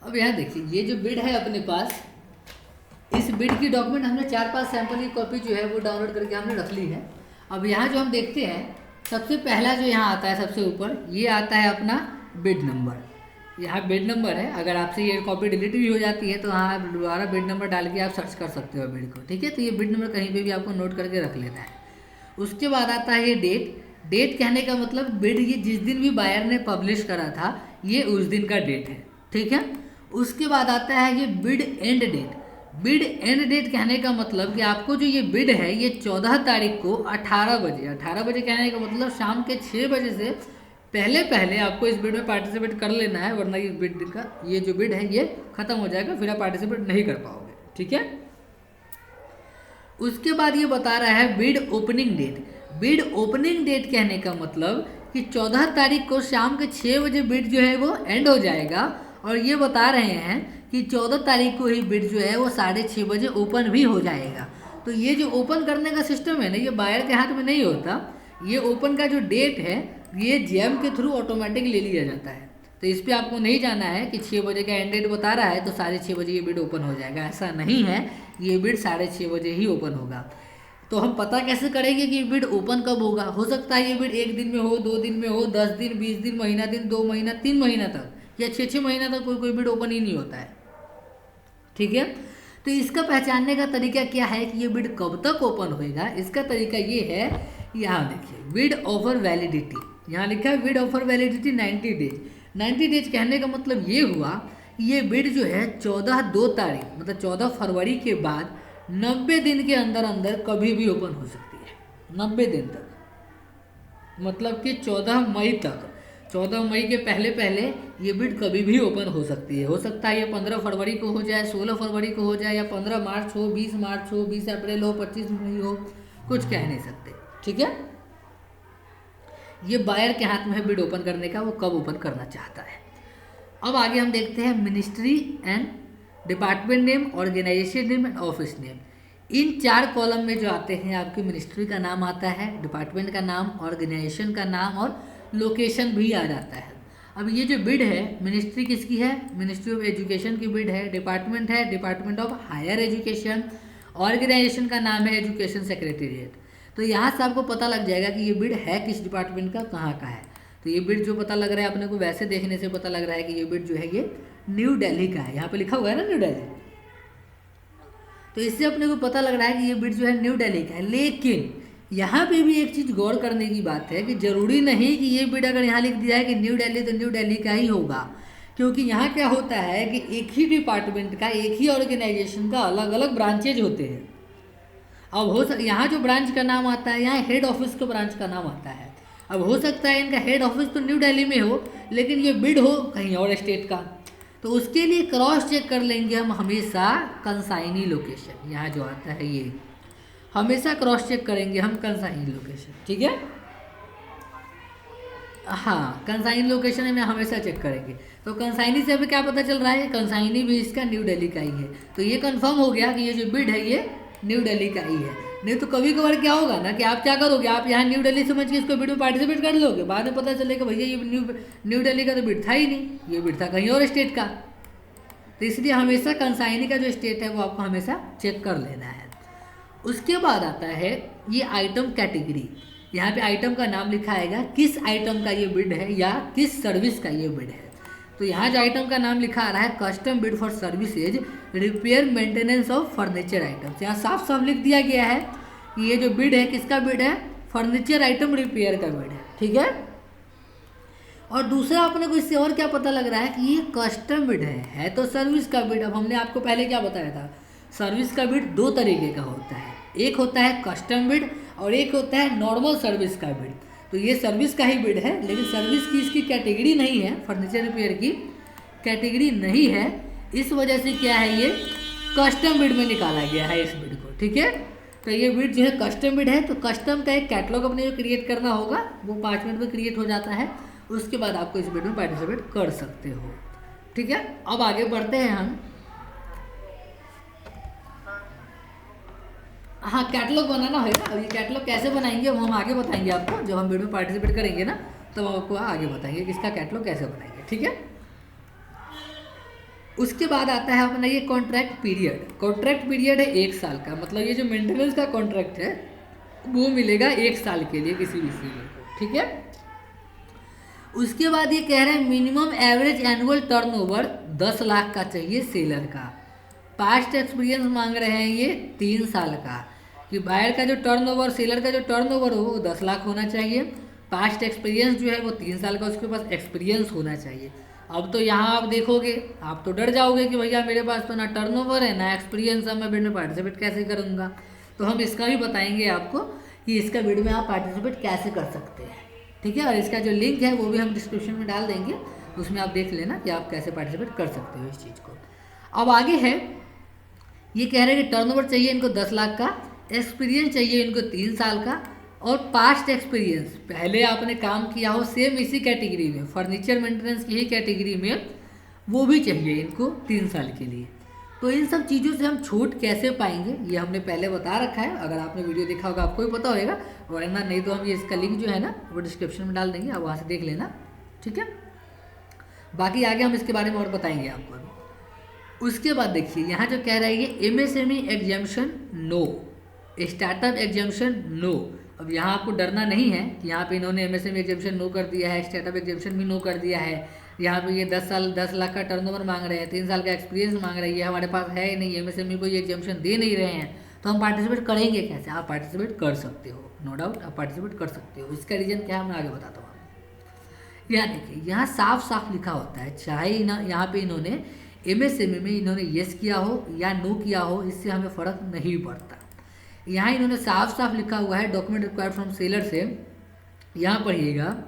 अब यहाँ देखिए, ये जो बिड है अपने पास, इस बिड की डॉक्यूमेंट हमने 4-5 सैंपल की कॉपी जो है वो डाउनलोड करके हमने रख ली है। अब यहाँ जो हम देखते हैं, सबसे पहला जो यहाँ आता है सबसे ऊपर, ये आता है अपना बिड नंबर। यहाँ बिड नंबर है, अगर आपसे ये कॉपी डिलीट भी हो जाती है तो हाँ आप दोबारा बिड नंबर डाल के आप सर्च कर सकते हो बिड को, ठीक है। तो ये बिड नंबर कहीं पे भी आपको नोट करके रख लेना है। उसके बाद आता है ये डेट। डेट कहने का मतलब बिड ये जिस दिन भी बायर ने पब्लिश करा था ये उस दिन का डेट है, ठीक है। उसके बाद आता है ये bid end date. Bid end date कहने का मतलब कि आपको जो ये बिड है ये 14 तारीख को 18 बजे, 18 बजे कहने का मतलब शाम के 6 बजे से पहले पहले आपको इस बिड में पार्टिसिपेट कर लेना है, वरना ये बिड का ये जो बिड है ये खत्म हो जाएगा, फिर आप पार्टिसिपेट नहीं कर पाओगे, ठीक है। उसके बाद ये बता रहा है bid opening date. Bid opening date कहने का मतलब कि 14 तारीख को शाम के 6 बजे बिड जो है वो एंड हो जाएगा, और ये बता रहे हैं कि 14 तारीख को ही बिड जो है वो 6:30 बजे ओपन भी हो जाएगा। तो ये जो ओपन करने का सिस्टम है ना, ये बायर के हाथ में नहीं होता। ये ओपन का जो डेट है ये जेएम के थ्रू ऑटोमेटिक ले लिया जाता है। तो इस पर आपको नहीं जाना है कि 6 बजे का एंड डेट बता रहा है तो 6:30 बजे ये बिड ओपन हो जाएगा, ऐसा नहीं है। ये बिड 6:30 बजे ही ओपन होगा। तो हम पता कैसे करेंगे कि बिड ओपन कब होगा? हो सकता है ये बिड 1 दिन में हो, 2 दिन में हो, 10 दिन, 20 दिन, महीना दिन, 2 महीना, 3 महीना तक या 6-6 महीना तक कोई बिड ओपन ही नहीं होता है, ठीक है। तो इसका पहचानने का तरीका क्या है कि ये बिड कब तक ओपन होएगा? इसका तरीका ये है, यहाँ देखिए बिड ऑफर वैलिडिटी, यहाँ लिखा है bid offer validity 90 days. 90 days कहने का मतलब ये हुआ ये बिड जो है 14/2 तारीख मतलब 14 फरवरी के बाद 90 दिन के अंदर अंदर कभी भी ओपन हो सकती है। 90 दिन तक मतलब कि 14 मई तक, 14 मई के पहले पहले ये बिड कभी भी ओपन हो सकती है। हो सकता है ये 15 फरवरी को हो जाए, 16 फरवरी को हो जाए, या 15 मार्च हो, 20 मार्च हो, 20 अप्रैल हो, 25 मई हो, कुछ कह नहीं सकते, ठीक है। ये बायर के हाथ में है बिड ओपन करने का, वो कब ओपन करना चाहता है। अब आगे हम देखते हैं ministry and department name, organisation name and office name. इन 4 कॉलम में जो आते हैं आपकी मिनिस्ट्री का नाम आता है, डिपार्टमेंट का नाम, ऑर्गेनाइजेशन का नाम और लोकेशन भी आ जाता है। अब ये जो बिड है मिनिस्ट्री किसकी है? मिनिस्ट्री ऑफ एजुकेशन की बिड है। डिपार्टमेंट है department of higher education. Organisation का नाम है एजुकेशन सेक्रेटेरिएट। तो यहाँ से आपको पता लग जाएगा कि ये बिड है किस डिपार्टमेंट का, कहाँ का है। तो ये बिड जो पता लग रहा है अपने को, वैसे देखने से पता लग रहा है कि ये बिड जो है ये न्यू दिल्ली का है। यहाँ पे लिखा हुआ है ना न्यू दिल्ली, तो इससे अपने को पता लग रहा है कि ये बिड जो है न्यू दिल्ली का है। लेकिन यहाँ पे भी एक चीज़ गौर करने की बात है कि ज़रूरी नहीं कि ये बिड अगर यहाँ लिख दिया है कि न्यू दिल्ली तो न्यू दिल्ली का ही होगा, क्योंकि यहाँ क्या होता है कि एक ही डिपार्टमेंट का, एक ही ऑर्गेनाइजेशन का अलग अलग ब्रांचेज होते हैं। अब हो यहाँ जो ब्रांच का नाम आता है, यहाँ हेड ऑफिस का ब्रांच का नाम आता है। अब हो सकता है इनका हेड ऑफिस तो न्यू दिल्ली में हो, लेकिन ये बिड हो कहीं और स्टेट का। तो उसके लिए क्रॉस चेक कर लेंगे हम हमेशा कंसाइनी लोकेशन, यहाँ जो आता है ये हमेशा क्रॉस चेक करेंगे हम कंसाइनी लोकेशन, ठीक है। हाँ, कंसाइनी लोकेशन में हमेशा चेक करेंगे। तो कंसाइनी से अभी क्या पता चल रहा है? कंसाइनी भी इसका न्यू दिल्ली का ही है। तो ये कंफर्म हो गया कि ये जो बिड है ये न्यू दिल्ली का ही है। नहीं तो कभी कभार क्या होगा ना कि आप क्या करोगे, आप यहाँ न्यू दिल्ली समझ के इसको बिड में पार्टिसिपेट कर लोगे, बाद में पता चलेगा भैया ये न्यू दिल्ली का तो बिड था ही नहीं, ये बिड था कहीं और स्टेट का। तो इसलिए हमेशा कंसाइनी का जो स्टेट है वो आपको हमेशा चेक कर लेना है। उसके बाद आता है ये आइटम कैटेगरी। यहाँ पे आइटम का नाम लिखा आएगा, किस आइटम का ये बिड है या किस सर्विस का ये बिड है। तो यहाँ जो आइटम का नाम लिखा आ रहा है custom bid for services repair maintenance of furniture items. यहाँ साफ साफ लिख दिया गया है कि ये जो बिड है किसका बिड है? फर्नीचर आइटम रिपेयर का बिड है, ठीक है। और दूसरा अपने को इससे और क्या पता लग रहा है कि ये कस्टम बिड है तो सर्विस का बिड। अब हमने आपको पहले क्या बताया था, सर्विस का बिड 2 तरीके का होता है, एक होता है कस्टम बिड और एक होता है नॉर्मल सर्विस का बिड। तो ये सर्विस का ही बिड है, लेकिन सर्विस की इसकी कैटेगरी नहीं है, फर्नीचर रिपेयर की कैटेगरी नहीं है, इस वजह से क्या है ये कस्टम बिड में निकाला गया है इस बिड को, ठीक है। तो ये बिड जो है कस्टम बिड है। तो कस्टम का एक कैटलॉग अपने को क्रिएट करना होगा, वो 5 मिनट में क्रिएट हो जाता है। उसके बाद आपको इस बिड में पार्टिसिपेट कर सकते हो, ठीक है। अब आगे बढ़ते हैं हम। हाँ, कैटलॉग बनाना है ना। अब ये कैटलॉग कैसे बनाएंगे वो हम आगे बताएंगे आपको, जब हम बिड में पार्टिसिपेट करेंगे ना तब हम आपको आगे बताएंगे कि इसका कैटलॉग कैसे बनाएंगे, ठीक है। उसके बाद आता है अपना ये कॉन्ट्रैक्ट पीरियड। कॉन्ट्रैक्ट पीरियड है 1 साल का, मतलब ये जो मेंटेनेंस का कॉन्ट्रैक्ट है वो मिलेगा 1 साल के लिए किसी भी सीनियर को, ठीक है। उसके बाद ये कह रहे हैं minimum average annual turnover 10 lakh का चाहिए सेलर का। पास्ट एक्सपीरियंस मांग रहे हैं ये 3 साल का, कि बायर का जो टर्नओवर, सेलर का जो टर्नओवर हो वो 10 लाख होना चाहिए। पास्ट एक्सपीरियंस जो है वो 3 साल का उसके पास एक्सपीरियंस होना चाहिए। अब तो यहाँ आप देखोगे, आप तो डर जाओगे कि भैया मेरे पास तो ना टर्नओवर है ना एक्सपीरियंस है, मैं बिड में पार्टिसिपेट कैसे करूँगा। तो हम इसका भी बताएंगे आपको कि इसका बिड में आप पार्टिसिपेट कैसे कर सकते हैं, ठीक है। और इसका जो लिंक है वो भी हम डिस्क्रिप्शन में डाल देंगे, उसमें आप देख लेना कि आप कैसे पार्टिसिपेट कर सकते हो इस चीज़ को। अब आगे है, ये कह रहे हैं कि टर्नओवर चाहिए इनको 10 लाख का, एक्सपीरियंस चाहिए इनको 3 साल का, और पास्ट एक्सपीरियंस पहले आपने काम किया हो सेम इसी कैटेगरी में, फर्नीचर मेंटेनेंस की ही कैटेगरी में, वो भी चाहिए इनको 3 साल के लिए। तो इन सब चीज़ों से हम छूट कैसे पाएंगे ये हमने पहले बता रखा है, अगर आपने वीडियो देखा होगा आपको भी पता होगा, वरना नहीं तो हम ये इसका लिंक जो है ना वो डिस्क्रिप्शन में डाल देंगे, आप वहाँ से देख लेना, ठीक है। बाकी आगे हम इसके बारे में और बताएंगे आपको। उसके बाद देखिए यहाँ जो कह रहा है ये MSME exemption no, startup exemption no. अब यहाँ आपको डरना नहीं है कि यहाँ पे इन्होंने MSME एग्जाम्शन नो कर दिया है, स्टार्टअप एग्जाम्शन भी नो कर दिया है। यहाँ पे ये 10 लाख का टर्नओवर मांग रहे हैं, 3 साल का एक्सपीरियंस मांग रहे हैं, ये हमारे पास है ही नहीं, MSME को ये एग्जाम्शन दे नहीं रहे हैं, तो हम पार्टिसिपेट करेंगे कैसे। आप पार्टिसिपेट कर सकते हो, नो डाउट आप पार्टिसिपेट कर सकते हो। इसका रीज़न क्या है मैं आगे बताता हूँ आपको। यहाँ देखिए यहाँ साफ साफ लिखा होता है, चाहे यहाँ पे इन्होंने MSME में इन्होंने येस किया हो या नो किया हो, इससे हमें फ़र्क नहीं पड़ता। यहाँ इन्होंने साफ साफ लिखा हुआ है डॉक्यूमेंट रिक्वायर्ड फ्रॉम सेलर से, यहाँ पढ़िएगा,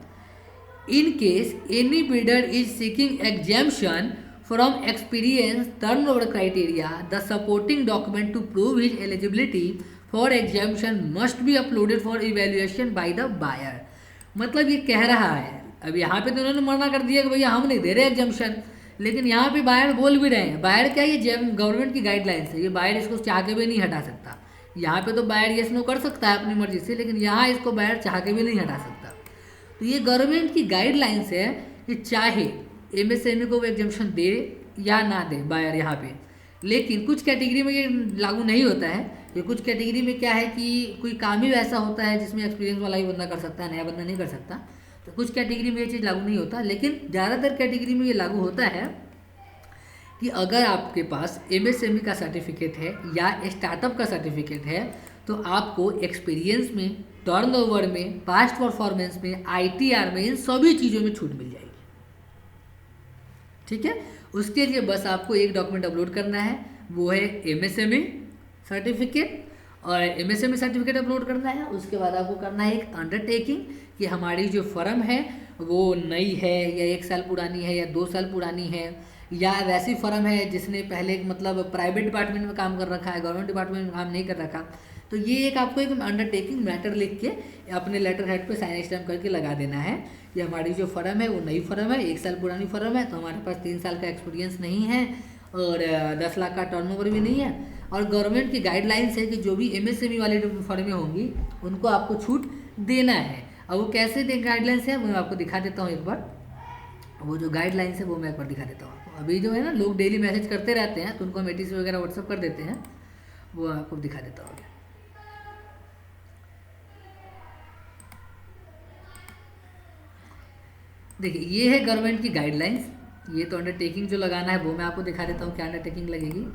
in case any builder is seeking exemption from experience turnover criteria the supporting document to prove his eligibility for exemption must be uploaded for evaluation by the buyer. मतलब ये कह रहा है, अब यहाँ पे तो उन्होंने मना कर दिया कि भैया हम नहीं दे रहे एग्जाम्शन, लेकिन यहाँ पे बायर बोल भी रहे हैं। बायर क्या, ये गवर्नमेंट की गाइडलाइंस है, ये बायर इसको चाह के भी नहीं हटा सकता। यहाँ पे तो बायर येस नो कर सकता है अपनी मर्जी से, लेकिन यहाँ इसको बायर चाह के भी नहीं हटा सकता। तो ये गवर्नमेंट की गाइडलाइंस है कि चाहे MSME को वो एग्जाम्शन दे या ना दे बायर यहाँ पे, लेकिन कुछ कैटेगरी में ये लागू नहीं होता है। ये कुछ कैटेगरी में क्या है कि कोई काम ही वैसा होता है जिसमें एक्सपीरियंस वाला ही बंदा कर सकता है, नया बंदा नहीं कर सकता। तो कुछ कैटेगरी में ये चीज़ लागू नहीं होता, लेकिन ज़्यादातर कैटेगरी में ये लागू होता है कि अगर आपके पास MSME का सर्टिफिकेट है या स्टार्टअप का सर्टिफिकेट है तो आपको एक्सपीरियंस में, टर्नओवर में, पास्ट परफॉर्मेंस में, ITR में, इन सभी चीज़ों में छूट मिल जाएगी, ठीक है। उसके लिए बस आपको एक डॉक्यूमेंट अपलोड करना है, वो है MSME सर्टिफिकेट, और MSME सर्टिफिकेट अपलोड करना है। उसके बाद आपको करना है एक अंडरटेकिंग कि हमारी जो फर्म है वो नई है या 1 साल पुरानी है या 2 साल पुरानी है, या वैसी फर्म है जिसने पहले मतलब प्राइवेट डिपार्टमेंट में काम कर रखा है, गवर्नमेंट डिपार्टमेंट में काम नहीं कर रखा। तो ये एक आपको एक अंडरटेकिंग मैटर लिख के अपने लेटर हेड पे साइन स्टैम्प करके लगा देना है कि हमारी जो फर्म है वो नई फर्म है, 1 साल पुरानी फर्म है, तो हमारे पास 3 साल का एक्सपीरियंस नहीं है और 10 लाख का टर्नओवर भी नहीं है, और गवर्नमेंट की गाइडलाइंस है कि जो भी MSME वाली फर्में होंगी उनको आपको छूट देना है। अब वो कैसे गाइडलाइंस है वो मैं आपको दिखा देता हूँ एक बार। वो जो गाइडलाइंस है वो मैं एक बार दिखा देता हूँ आपको। अभी जो है ना लोग डेली मैसेज करते रहते हैं तो उनको हम ATC वगैरह व्हाट्सअप कर देते हैं, वो आपको दिखा देता हूँ। देखिए ये है गवर्नमेंट की गाइडलाइंस, ये तो अंडरटेकिंग जो लगाना है वो मैं आपको दिखा देता हूँ क्या अंडरटेकिंग लगेगी।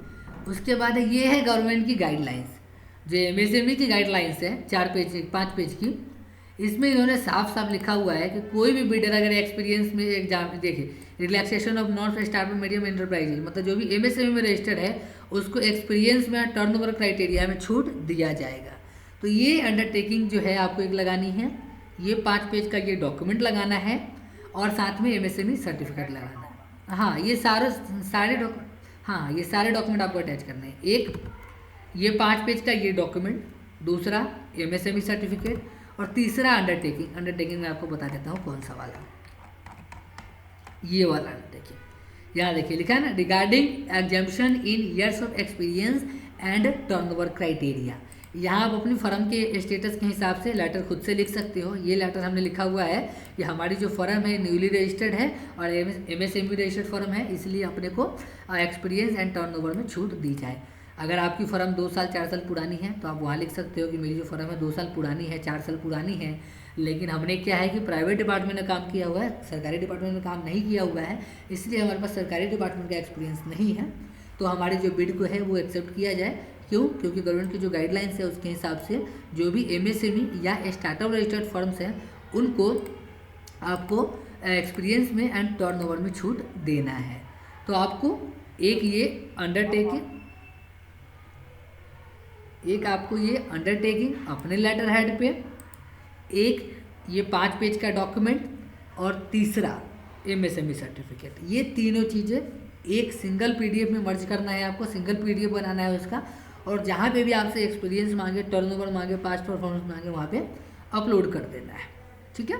उसके बाद ये है गवर्नमेंट की गाइडलाइंस, जो MSME की गाइडलाइंस है 5 पेज की। इसमें इन्होंने साफ साफ लिखा हुआ है कि कोई भी बिल्डर अगर एक्सपीरियंस में एग्जाम, देखिए relaxation of non startup medium enterprises, मतलब जो भी MSME में रजिस्टर्ड है उसको एक्सपीरियंस में टर्नओवर क्राइटेरिया में छूट दिया जाएगा। तो ये अंडरटेकिंग जो है आपको एक लगानी है, ये 5 पेज का ये डॉक्यूमेंट लगाना है, और साथ में MSME सर्टिफिकेट लगाना है। हाँ ये सारे डॉक्यूमेंट आपको अटैच करने हैं। एक ये 5 पेज का ये डॉक्यूमेंट, दूसरा MSME सर्टिफिकेट, और तीसरा अंडरटेकिंग। अंडरटेकिंग मैं आपको बता देता हूँ कौन सा वाला, ये वाला अंडरटेकिंग। यहाँ देखिए लिखा है ना, regarding exemption in years of experience and turnover criteria. यहाँ आप अपनी फर्म के स्टेटस के हिसाब से लेटर खुद से लिख सकते हो। ये लेटर हमने लिखा हुआ है कि हमारी जो फर्म है न्यूली रजिस्टर्ड है और MSME रजिस्टर्ड फर्म है, इसलिए अपने को एक्सपीरियंस एंड टर्नओवर में छूट दी जाए। अगर आपकी फ़र्म 2 साल 4 साल पुरानी है तो आप वहाँ लिख सकते हो कि मेरी जो फ़र्म है 2 साल पुरानी है, 4 साल पुरानी है, लेकिन हमने क्या है कि प्राइवेट डिपार्टमेंट में काम किया हुआ है, सरकारी डिपार्टमेंट में काम नहीं किया हुआ है, इसलिए हमारे पास सरकारी डिपार्टमेंट का एक्सपीरियंस नहीं है। तो हमारी जो बिड को है वो एक्सेप्ट किया जाए। क्यों? क्योंकि गवर्नमेंट की जो गाइडलाइंस है उसके हिसाब से जो भी MSME या स्टार्टअप रजिस्टर्ड फर्म्स हैं उनको आपको एक्सपीरियंस में एंड टर्नओवर में छूट देना है। तो आपको एक ये अंडरटेकिंग अपने लेटर हेड पे, एक ये 5 पेज का डॉक्यूमेंट और तीसरा MSME सर्टिफिकेट, ये तीनों चीज़ें एक सिंगल PDF में मर्ज करना है आपको, सिंगल PDF बनाना है उसका, और जहाँ पे भी आपसे एक्सपीरियंस मांगे, टर्नओवर मांगे, पास्ट परफॉर्मेंस मांगे, वहाँ पे अपलोड कर देना है। ठीक है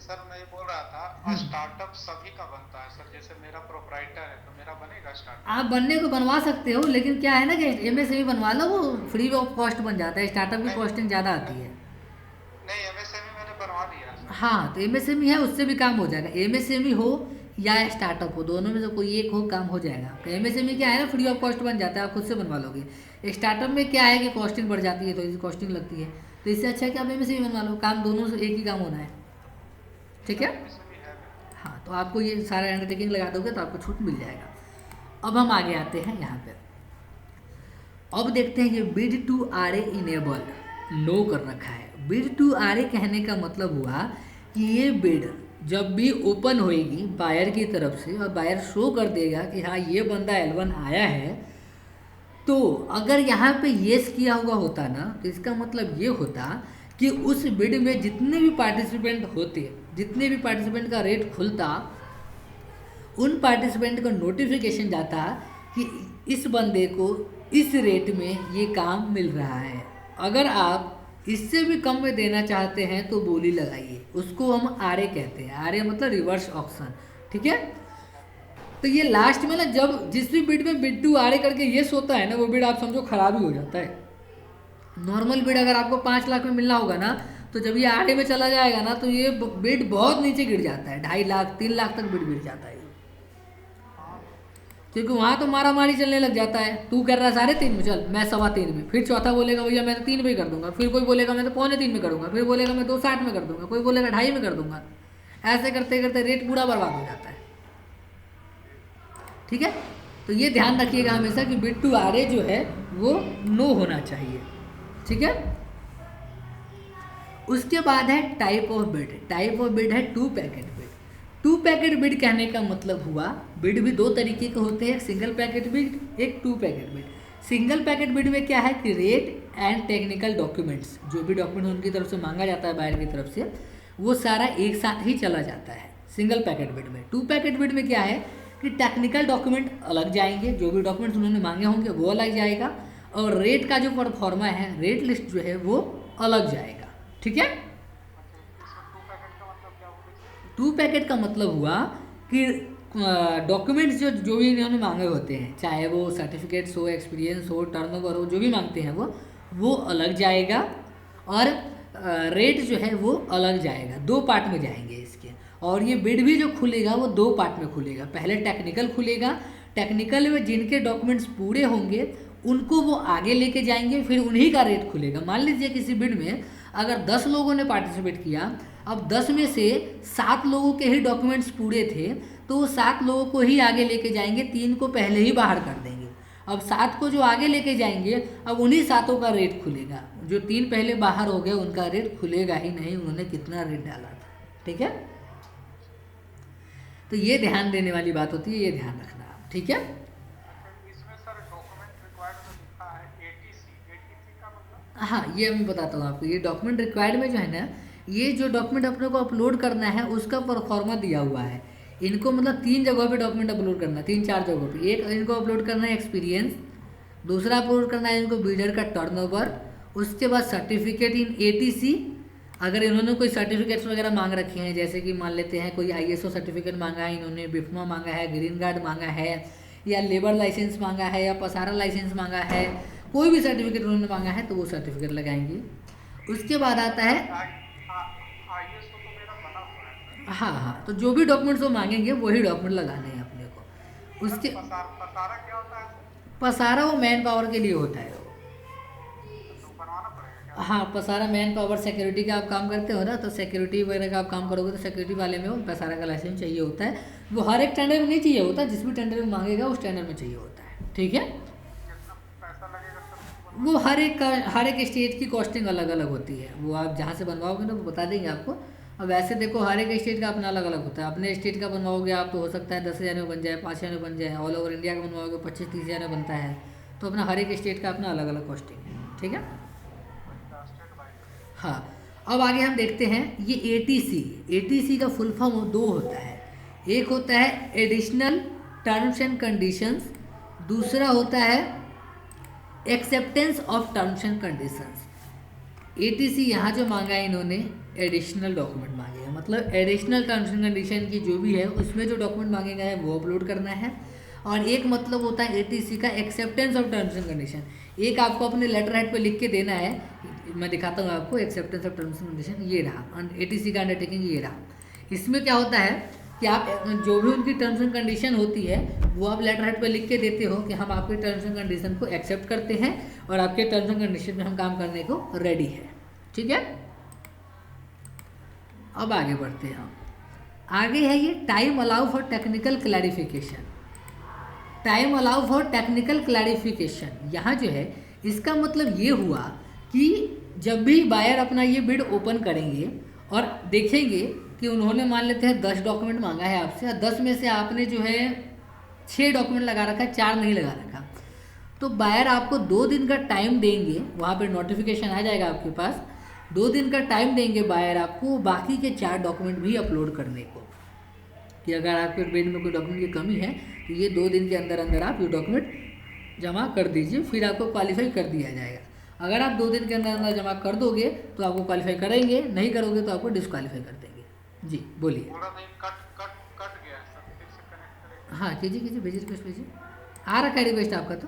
सर, मैं ये बोल रहा था स्टार्टअप सभी का बनता है सर, जैसे मेरा प्रोप्राइटर है तो मेरा बनेगा स्टार्टअप? आप बनने को बनवा सकते हो, लेकिन क्या है ना कि MSME बनवा लो, वो फ्री ऑफ कॉस्ट बन जाता है, स्टार्टअप की कॉस्टिंग ज़्यादा आती है। नहीं, MSME मैंने बनवा लिया सर। हाँ, तो MSME है, उससे भी काम हो जाएगा। MSME हो या स्टार्टअप हो, दोनों में से कोई एक हो, काम हो जाएगा आपका। MSME क्या है ना, फ्री ऑफ कॉस्ट बन जाता है, आप खुद से बनवा लोगे। स्टार्टअप में क्या है कि कॉस्टिंग बढ़ जाती है, तो इसी कॉस्टिंग लगती है, तो इससे अच्छा है कि आप MSME बनवा लो, काम दोनों से एक ही काम होना है। ठीक है, हाँ, तो आपको ये सारा अंडरटेकिंग लगा दोगे तो आपको छूट मिल जाएगा। अब हम आगे आते हैं यहाँ पे, अब देखते हैं कि bid to RA enable no कर रखा है। बिड टू RA कहने का मतलब हुआ कि ये बिड जब भी ओपन होएगी बायर की तरफ से और बायर शो कर देगा कि हाँ ये बंदा L1 आया है, तो अगर यहाँ पे येस किया हुआ होता ना, तो इसका मतलब ये होता कि उस बिड में जितने भी पार्टिसिपेंट होते, जितने भी पार्टिसिपेंट का रेट खुलता, उन पार्टिसिपेंट को नोटिफिकेशन जाता कि इस बंदे को इस रेट में ये काम मिल रहा है। अगर आप इससे भी कम में देना चाहते हैं तो बोली लगाइए, उसको हम RA कहते हैं। RA मतलब रिवर्स ऑक्शन। ठीक है, तो ये लास्ट में ना, जब जिस भी बिड में बिड टू RA करके येस होता है ना, वो बिड आप समझो खराब ही हो जाता है। नॉर्मल बिड अगर आपको 5 लाख में मिलना होगा ना, तो जब ये RA में चला जाएगा ना, तो ये बिड बहुत नीचे गिर जाता है, 2.5 लाख 3 लाख तक बिड गिर जाता है, क्योंकि वहाँ तो मारा मारी चलने लग जाता है। तू कर रहा है 3.5 में, चल मैं 3.25 में, फिर चौथा बोलेगा भैया मैं तो 3 में कर दूंगा, फिर कोई बोलेगा मैं तो 2.25 में करूँगा, फिर बोलेगा मैं 2.60 में कर दूंगा, कोई बोलेगा 2.5 में कर दूंगा। ऐसे करते करते रेट पूरा बर्बाद हो जाता है। ठीक है, तो ये ध्यान रखिएगा हमेशा कि बिड टू RA जो है वो नो होना चाहिए। ठीक है, उसके बाद है type of bid. Type of bid है 2 पैकेट बिड। 2 पैकेट बिड कहने का मतलब हुआ, बिड भी 2 तरीके के होते हैं, एक सिंगल पैकेट बिड, एक 2 packet bid. Single packet bid में क्या है कि रेट एंड टेक्निकल डॉक्यूमेंट्स, जो भी डॉक्यूमेंट उनकी तरफ से मांगा जाता है बायर की तरफ से, वो सारा एक साथ ही चला जाता है सिंगल पैकेट बिड में। 2 पैकेट बिड में क्या है कि टेक्निकल डॉक्यूमेंट अलग जाएंगे, जो भी डॉक्यूमेंट्स उन्होंने मांगे होंगे वो अलग जाएगा, और रेट का जो परफॉर्मा है, रेट लिस्ट जो है वो अलग जाएगा। ठीक है, 2 पैकेट का मतलब हुआ कि डॉक्यूमेंट्स जो भी इन्होंने मांगे होते हैं, चाहे वो सर्टिफिकेट्स हो, एक्सपीरियंस हो, टर्नओवर हो, जो भी मांगते हैं वो अलग जाएगा, और रेट जो है वो अलग जाएगा। 2 पार्ट में जाएंगे इसके, और ये बिड भी जो खुलेगा वो 2 पार्ट में खुलेगा। पहले टेक्निकल खुलेगा, टेक्निकल में जिनके डॉक्यूमेंट्स पूरे होंगे उनको वो आगे लेके जाएंगे, फिर उन्हीं का रेट खुलेगा। मान लीजिए किसी बिड में अगर 10 लोगों ने पार्टिसिपेट किया, अब 10 में से 7 लोगों के ही डॉक्यूमेंट्स पूरे थे, तो वो 7 लोगों को ही आगे लेके जाएंगे, 3 को पहले ही बाहर कर देंगे। अब 7 को जो आगे लेके जाएंगे, अब उन्हीं 7 का रेट खुलेगा। जो 3 पहले बाहर हो गए उनका रेट खुलेगा ही नहीं, उन्होंने कितना रेट डाला था। ठीक है, तो ये ध्यान देने वाली बात होती है, ये ध्यान रखना आप। ठीक है, इसमें सर डॉक्यूमेंट रिक्वायर्ड में लिखा है ATC का मतलब? हाँ, ये मैं बताता हूँ आपको। ये डॉक्यूमेंट रिक्वायर्ड में जो है ना, ये जो डॉक्यूमेंट अपने को अपलोड करना है उसका परफॉर्मा दिया हुआ है। इनको मतलब 3 जगहों पे डॉक्यूमेंट अपलोड करना है, 3-4 जगहों पे। एक इनको अपलोड करना है एक्सपीरियंस, दूसरा अपलोड करना है इनको बिल्डर का टर्नओवर, उसके बाद सर्टिफिकेट इन ATC। अगर इन्होंने कोई सर्टिफिकेट्स वगैरह मांग रखे हैं, जैसे कि मान लेते हैं कोई ISO सर्टिफिकेट मांगा है इन्होंने, बिफमा मांगा है, ग्रीन कार्ड मांगा है, या लेबर लाइसेंस मांगा है, या पसारा लाइसेंस मांगा है, कोई भी सर्टिफिकेट उन्होंने मांगा है तो वो सर्टिफिकेट लगाएंगे। उसके बाद आता है, आईएएस को तो मेरा बना हुआ है सर। हाँ हाँ, तो जो भी डॉक्यूमेंट्स वो मांगेंगे वही डॉक्यूमेंट लगाने हैं अपने को। सर उसके पसारा क्या होता है सर? पसारा वो मैन पावर के लिए होता है वो। तो बनवाना पड़ेगा क्या? हाँ, पसारा मैन पावर सिक्योरिटी का आप काम करते हो ना, तो सिक्योरिटी वगैरह का आप काम करोगे तो सिक्योरिटी वाले में वो पसारा का लाइसेंस चाहिए होता है। वो हर एक टेंडर में नहीं चाहिए होता, जिस भी टेंडर में मांगेगा उस टेंडर में चाहिए होता है। ठीक है, कितना पैसा लगेगा सर उसको वो बनवाने हर एक स्टेट की कॉस्टिंग अलग अलग होती है, वो आप जहाँ से बनवाओगे ना वो बता देंगे आपको। अब वैसे देखो हर एक स्टेट का अपना अलग अलग होता है। अपने स्टेट का बनवाओगे आप तो हो सकता है 10,000 में बन जाए, 5,000 में बन जाए। ऑल ओवर इंडिया का बनवाओगे 25-30,000 में बनता है। तो अपना हर एक स्टेट का अपना अलग अलग कॉस्टिंग है। ठीक है, का स्टेट बाई? हाँ। अब आगे हम देखते हैं ये एटीसी का फुल फॉर्म दो होता है। एक होता है एडिशनल टर्म्स एंड कंडीशंस, दूसरा होता है acceptance of terms and conditions. ATC यहाँ जो मांगा है इन्होंने एडिशनल डॉक्यूमेंट मांगे हैं, मतलब एडिशनल टर्म्स एंड कंडीशन की जो भी है उसमें जो डॉक्यूमेंट मांगे गए हैं वो अपलोड करना है। और एक मतलब होता है एटीसी का acceptance of terms and condition. एक आपको अपने लेटर हेड पे लिख के देना है, मैं दिखाता हूँ आपको। Acceptance of terms and condition ये रहा, एटीसी का अंडरटेकिंग ये रहा। इसमें क्या होता है कि आप जो भी उनकी टर्म्स एंड कंडीशन होती है वो आप लेटर हेड पे लिख के देते हो कि हम आपके टर्म्स एंड कंडीशन को एक्सेप्ट करते हैं और आपके टर्म्स एंड कंडीशन में हम काम करने को रेडी है। ठीक है, अब आगे बढ़ते हैं हम। आगे है ये time allow for technical clarification. Time allow for technical clarification यहाँ जो है इसका मतलब ये हुआ कि जब भी बायर अपना ये बिड ओपन करेंगे और देखेंगे कि उन्होंने मान लेते हैं 10 डॉक्यूमेंट मांगा है आपसे, और 10 में से आपने जो है 6 डॉक्यूमेंट लगा रखा है, 4 नहीं लगा रखा, तो बायर आपको 2 दिन का टाइम देंगे। वहाँ पे नोटिफिकेशन आ जाएगा आपके पास, 2 दिन का टाइम देंगे बायर आपको बाकी के 4 डॉक्यूमेंट भी अपलोड करने को। कि अगर आपके बिड में कोई डॉक्यूमेंट की कमी है तो ये 2 दिन के अंदर अंदर आप ये डॉक्यूमेंट जमा कर दीजिए, फिर आपको क्वालिफाई कर दिया जाएगा। अगर आप 2 दिन के अंदर अंदर जमा कर दोगे तो आपको क्वालिफाई करेंगे, नहीं करोगे तो आपको डिस्क्वालीफाई कर देंगे। जी बोलिए। थोड़ा नहीं कट गया है सर, फिर से कनेक्ट करें। हाँ कीजिए भेजिए रिक्वेस्ट भेजिए। आ रखा है रिक्वेस्ट आपका तो।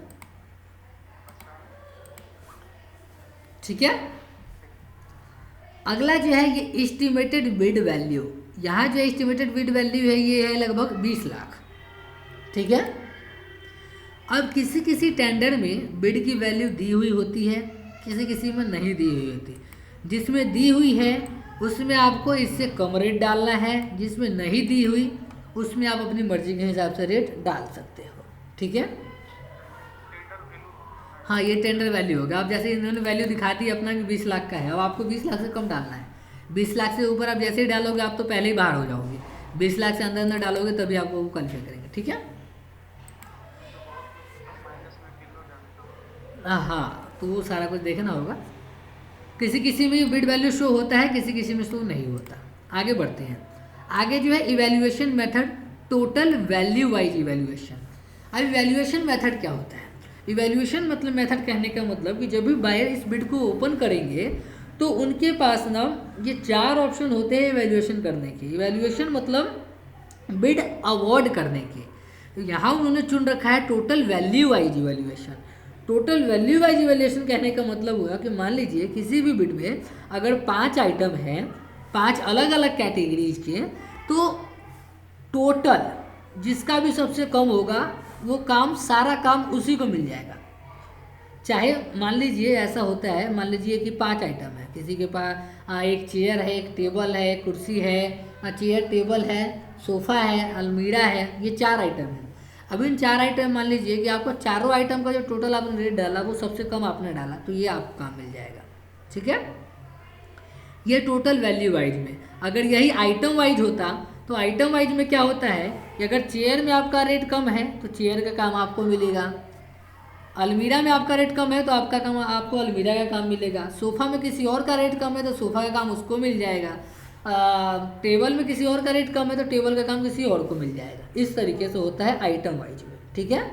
ठीक है, अगला जो है ये एस्टिमेटेड बिड वैल्यू। यहाँ जो एस्टिमेटेड बिड वैल्यू है ये है लगभग 20 लाख। ठीक है, अब किसी किसी टेंडर में बिड की वैल्यू दी हुई होती है, किसी किसी में नहीं दी हुई होती। जिसमें दी हुई है उसमें आपको इससे कम रेट डालना है, जिसमें नहीं दी हुई उसमें आप अपनी मर्जी के हिसाब से रेट डाल सकते हो। ठीक है, हाँ ये टेंडर वैल्यू होगा। अब जैसे इन्होंने वैल्यू दिखा दी अपना कि 20 लाख का है, अब आपको 20 लाख से कम डालना है। 20 लाख से ऊपर आप जैसे ही डालोगे आप तो पहले ही बाहर हो जाओगे। 20 लाख से अंदर डालोगे तभी आपको वो क्वालिफाई करेंगे। ठीक है, हाँ तो वो सारा कुछ देखना होगा। किसी किसी में बिड वैल्यू शो होता है, किसी किसी में शो नहीं होता। आगे बढ़ते हैं। आगे जो है evaluation method, total value wise evaluation. अब इवैल्यूएशन मेथड क्या होता है? इवैल्यूएशन मतलब मेथड कहने का मतलब कि जब भी बायर इस बिड को ओपन करेंगे तो उनके पास ना ये 4 ऑप्शन होते हैं इवैल्यूएशन करने के। इवैल्यूएशन मतलब बिड अवॉर्ड करने के। तो यहाँ उन्होंने चुन रखा है total value wise evaluation. Total value wise evaluation कहने का मतलब हुआ कि मान लीजिए किसी भी बिड में अगर 5 आइटम हैं, 5 अलग अलग कैटेगरीज के, तो टोटल जिसका भी सबसे कम होगा वो काम, सारा काम उसी को मिल जाएगा। चाहे मान लीजिए ऐसा होता है, मान लीजिए कि 5 आइटम है, किसी के पास एक चेयर है, एक टेबल है, एक कुर्सी है, चेयर टेबल है, सोफ़ा है, अलमीरा है, ये 4 आइटम है। अब इन 4 आइटम मान लीजिए कि आपको चारों आइटम का जो टोटल आपने रेट डाला वो सबसे कम आपने डाला, तो ये आपको काम मिल जाएगा। ठीक है, ये टोटल वैल्यू वाइज में। अगर यही आइटम वाइज होता तो आइटम वाइज में क्या होता है कि अगर चेयर में आपका रेट कम है तो चेयर का काम आपको मिलेगा, अलमीरा में आपका रेट कम है तो आपका काम, आपको अलमीरा का काम मिलेगा, सोफ़ा में किसी और का रेट कम है तो सोफ़ा का काम उसको मिल जाएगा, टेबल में किसी और का रेट कम है तो टेबल का काम किसी और को मिल जाएगा। इस तरीके से होता है आइटम वाइज में। ठीक है,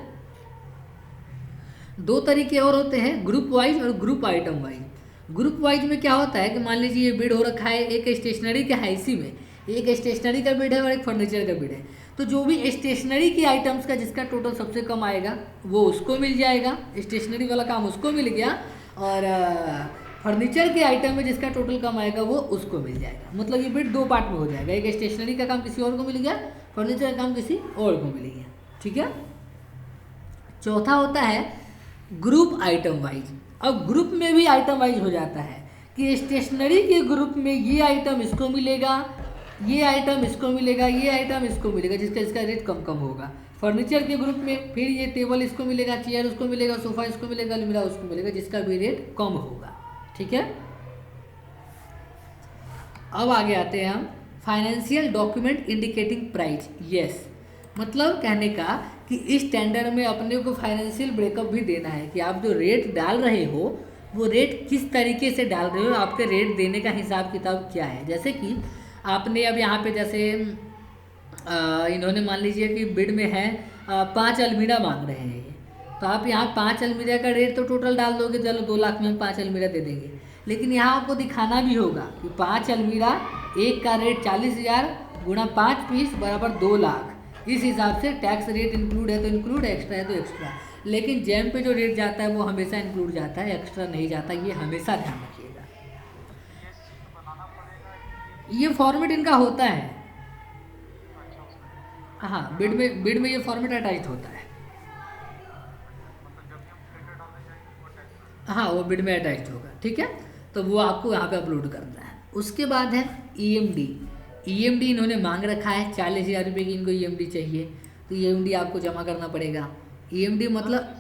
2 तरीके और होते हैं, ग्रुप वाइज और group item wise. Group wise में क्या होता है कि मान लीजिए ये बिड हो रखा है, एक स्टेशनरी का है, इसी में एक स्टेशनरी का बिड है और एक फर्नीचर का बिड है। तो जो भी स्टेशनरी की आइटम्स का जिसका टोटल सबसे कम आएगा वो उसको मिल जाएगा, स्टेशनरी वाला काम उसको मिल गया, और फर्नीचर के आइटम में जिसका टोटल कम आएगा वो उसको मिल जाएगा। मतलब ये बिट दो पार्ट में हो जाएगा, एक स्टेशनरी का काम किसी और को मिल गया, फर्नीचर का काम किसी और को मिल गया। ठीक है। चौथा होता है ग्रुप आइटम वाइज। अब ग्रुप में भी आइटम वाइज हो जाता है कि स्टेशनरी के ग्रुप में ये आइटम इसको मिलेगा, ये आइटम इसको मिलेगा, ये आइटम इसको मिलेगा, जिसका इसका रेट कम कम होगा। फर्नीचर के ग्रुप में फिर ये टेबल इसको मिलेगा, चेयर उसको मिलेगा, सोफा इसको मिलेगा, अलमीरा उसको मिलेगा, जिसका भी रेट कम होगा। ठीक है। अब आगे आते हैं हम financial document indicating price. Yes, मतलब कहने का कि इस टेंडर में अपने को फाइनेंशियल ब्रेकअप भी देना है कि आप जो रेट डाल रहे हो वो रेट किस तरीके से डाल रहे हो, आपके रेट देने का हिसाब किताब क्या है। जैसे कि आपने अब यहाँ पे जैसे इन्होंने मान लीजिए कि बिड में है 5 अलमीरा मांग रहे हैं ये, तो आप यहाँ 5 अलमीरा का रेट तो टोटल डाल दोगे, चलो 2 लाख में हम 5 अलमीरा दे देंगे, लेकिन यहाँ आपको दिखाना भी होगा कि 5 अलमीरा एक का रेट 40,000 गुणा 5 पीस बराबर 2 लाख। इस हिसाब से टैक्स रेट इंक्लूड है तो इंक्लूड, एक्स्ट्रा है तो एक्स्ट्रा। लेकिन जैम पे जो रेट जाता है वो हमेशा इंक्लूड जाता है, एक्स्ट्रा नहीं जाता, ये हमेशा ध्यान रखिएगा। ये फॉर्मेट इनका होता है, हाँ, बिड में ये फॉर्मेट अटैच होता है। हाँ, वो बिड में अटैच होगा। ठीक है, तो वो आपको यहाँ पे अपलोड करना है। उसके बाद है ईएमडी। ईएमडी इन्होंने मांग रखा है 40,000 रुपये की इनको ईएमडी चाहिए, तो ईएमडी आपको जमा करना पड़ेगा। ईएमडी मतलब